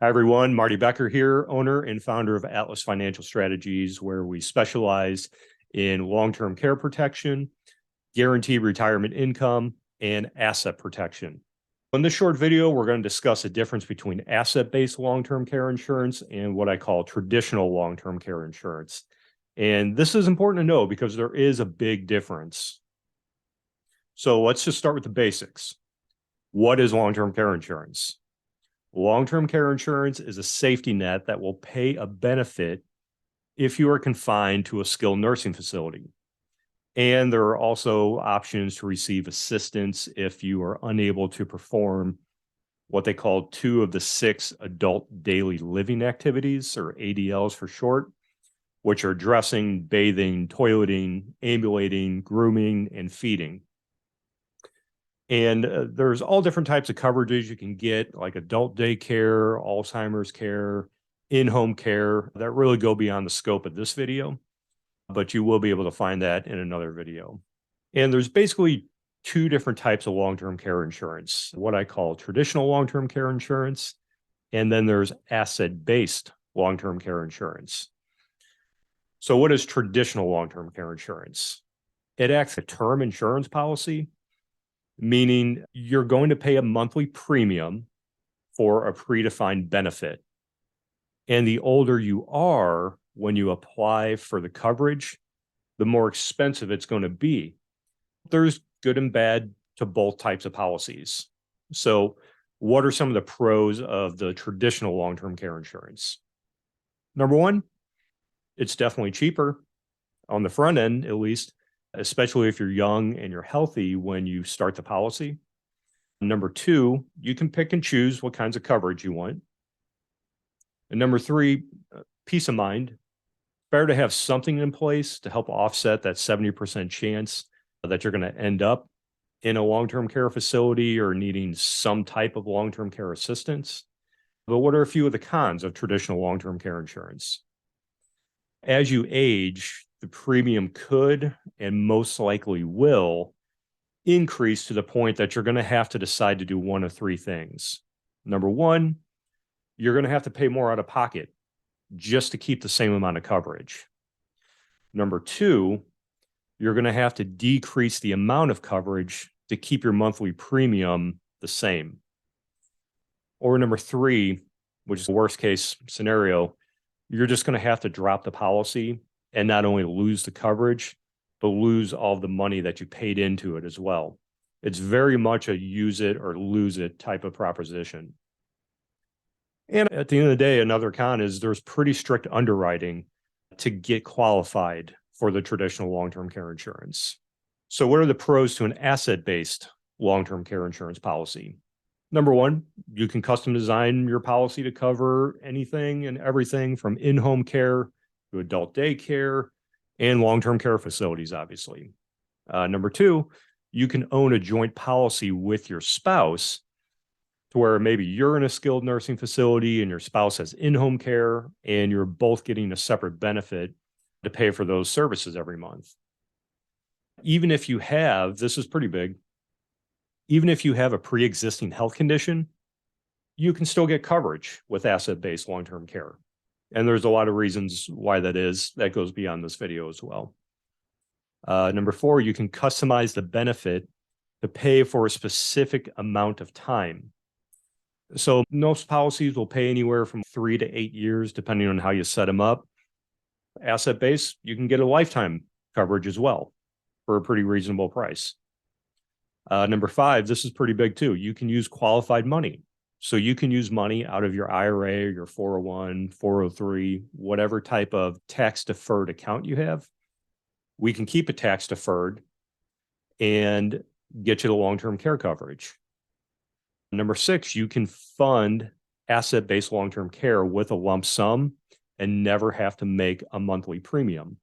Hi, everyone. Marty Becker here, owner and founder of Atlas Financial Strategies, where we specialize in long-term care protection, guaranteed retirement income, and asset protection. In this short video, we're going to discuss the difference between asset-based long-term care insurance and what I call traditional long-term care insurance. And this is important to know because there is a big difference. So let's just start with the basics. What is long-term care insurance? Long-term care insurance is a safety net that will pay a benefit if you are confined to a skilled nursing facility. And there are also options to receive assistance if you are unable to perform what they call 2 of the 6 adult daily living activities, or ADLs for short, which are dressing, bathing, toileting, ambulating, grooming, and feeding. And there's all different types of coverages you can get, like adult daycare, Alzheimer's care, in-home care, that really go beyond the scope of this video, but you will be able to find that in another video. And there's basically 2 different types of long-term care insurance, what I call traditional long-term care insurance, and then there's asset-based long-term care insurance. So what is traditional long-term care insurance? It acts as a term insurance policy, meaning you're going to pay a monthly premium for a predefined benefit. And the older you are when you apply for the coverage, the more expensive it's going to be. There's good and bad to both types of policies. So what are some of the pros of the traditional long-term care insurance? Number one, it's definitely cheaper on the front end, at least, especially if you're young and you're healthy when you start the policy. Number 2, you can pick and choose what kinds of coverage you want. And number 3, peace of mind. Better to have something in place to help offset that 70% chance that you're going to end up in a long-term care facility or needing some type of long-term care assistance. But what are a few of the cons of traditional long-term care insurance? As you age, the premium could and most likely will increase to the point that you're going to have to decide to do one of 3 things. Number 1, you're going to have to pay more out of pocket just to keep the same amount of coverage. Number 2, you're going to have to decrease the amount of coverage to keep your monthly premium the same. Or number 3, which is the worst case scenario, you're just going to have to drop the policy and not only lose the coverage, but lose all the money that you paid into it as well. It's very much a use it or lose it type of proposition. And at the end of the day, another con is there's pretty strict underwriting to get qualified for the traditional long-term care insurance. So what are the pros to an asset-based long-term care insurance policy? Number 1, you can custom design your policy to cover anything and everything from in-home care to adult daycare and long-term care facilities, obviously. Number 2, you can own a joint policy with your spouse to where maybe you're in a skilled nursing facility and your spouse has in-home care and you're both getting a separate benefit to pay for those services every month. Even if you have, this is pretty big, even if you have a pre-existing health condition, you can still get coverage with asset-based long-term care. And there's a lot of reasons why that is. That goes beyond this video as well. Number 4, you can customize the benefit to pay for a specific amount of time. So most policies will pay anywhere from 3 to 8 years, depending on how you set them up. Asset-based, you can get a lifetime coverage as well for a pretty reasonable price. Number 5, this is pretty big too. You can use qualified money. So you can use money out of your IRA, your 401, 403, whatever type of tax-deferred account you have. We can keep it tax-deferred and get you the long-term care coverage. Number 6, you can fund asset-based long-term care with a lump sum and never have to make a monthly premium.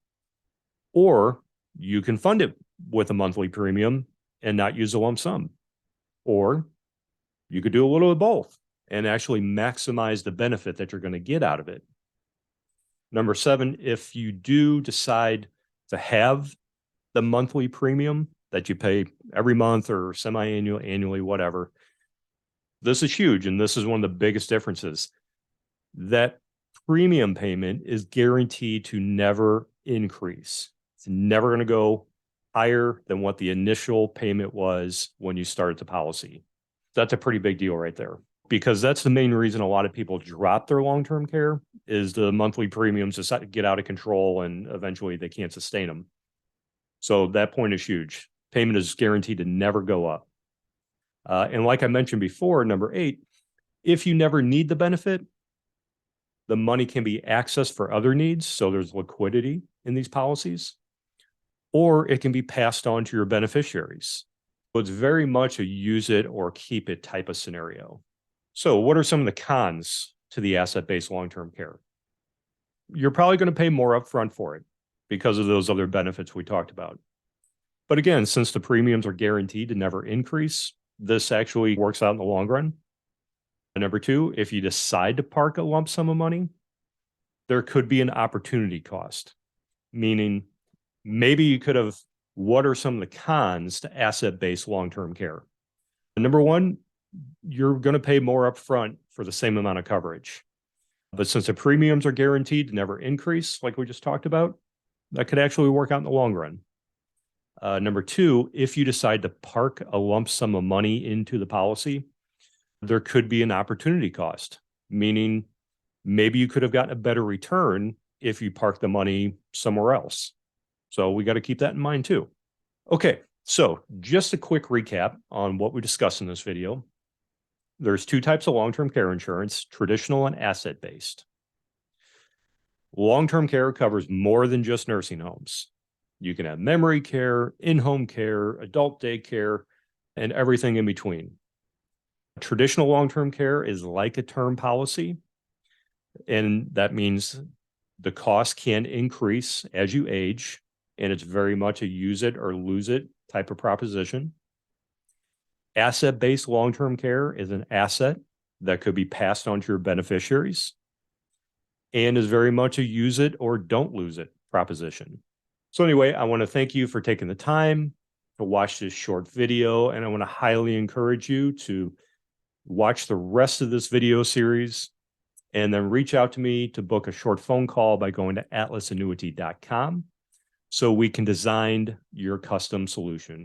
Or you can fund it with a monthly premium and not use a lump sum. Or you could do a little of both and actually maximize the benefit that you're going to get out of it. Number 7, if you do decide to have the monthly premium that you pay every month or semi-annual, annually, whatever, this is huge. And this is one of the biggest differences. that premium payment is guaranteed to never increase. It's never going to go higher than what the initial payment was when you started the policy. That's a pretty big deal right there, because that's the main reason a lot of people drop their long-term care is the monthly premiums just get out of control and eventually they can't sustain them. So that point is huge. Payment is guaranteed to never go up. And like I mentioned before, number 8, if you never need the benefit, the money can be accessed for other needs. So there's liquidity in these policies, or it can be passed on to your beneficiaries. So it's very much a use it or keep it type of scenario. So what are some of the cons to the asset-based long-term care? You're probably going to pay more upfront for it because of those other benefits we talked about. But again, since the premiums are guaranteed to never increase, this actually works out in the long run. And number 2, if you decide to park a lump sum of money, there could be an opportunity cost, meaning maybe you could have, what are some of the cons to asset-based long-term care? Number 1, you're going to pay more upfront for the same amount of coverage. But since the premiums are guaranteed to never increase, like we just talked about, that could actually work out in the long run. Number 2, if you decide to park a lump sum of money into the policy, there could be an opportunity cost, meaning maybe you could have gotten a better return if you park the money somewhere else. So we got to keep that in mind too. Okay, so just a quick recap on what we discussed in this video. There's 2 types of long-term care insurance, traditional and asset-based. Long-term care covers more than just nursing homes. You can have memory care, in-home care, adult daycare, and everything in between. Traditional long-term care is like a term policy, and that means the cost can increase as you age, and it's very much a use it or lose it type of proposition. Asset-based long-term care is an asset that could be passed on to your beneficiaries and is very much a use it or don't lose it proposition. So anyway, I want to thank you for taking the time to watch this short video, and I want to highly encourage you to watch the rest of this video series and then reach out to me to book a short phone call by going to atlasannuity.com so we can design your custom solution.